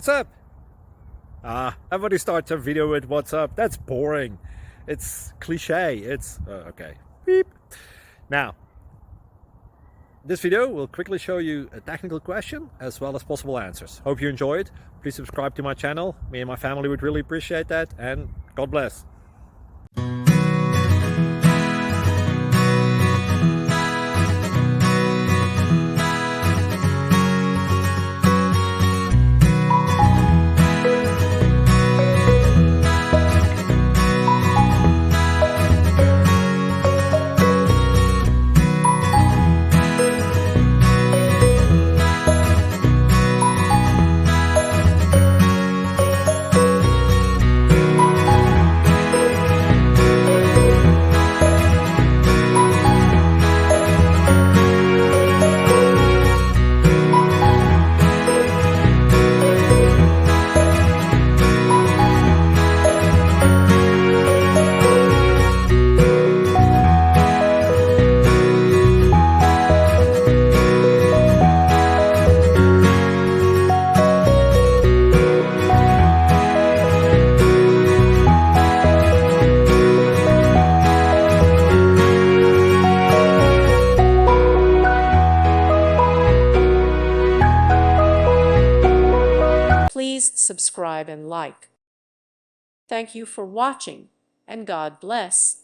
what's up? Everybody starts a video with what's up. That's boring. It's cliche. It's okay. Beep. Now, this video will quickly show you a technical question as well as possible answers. Hope you enjoyed. Please subscribe to my channel. Me and my family would really appreciate that, and God bless. Please subscribe and like. Thank you for watching, and God bless.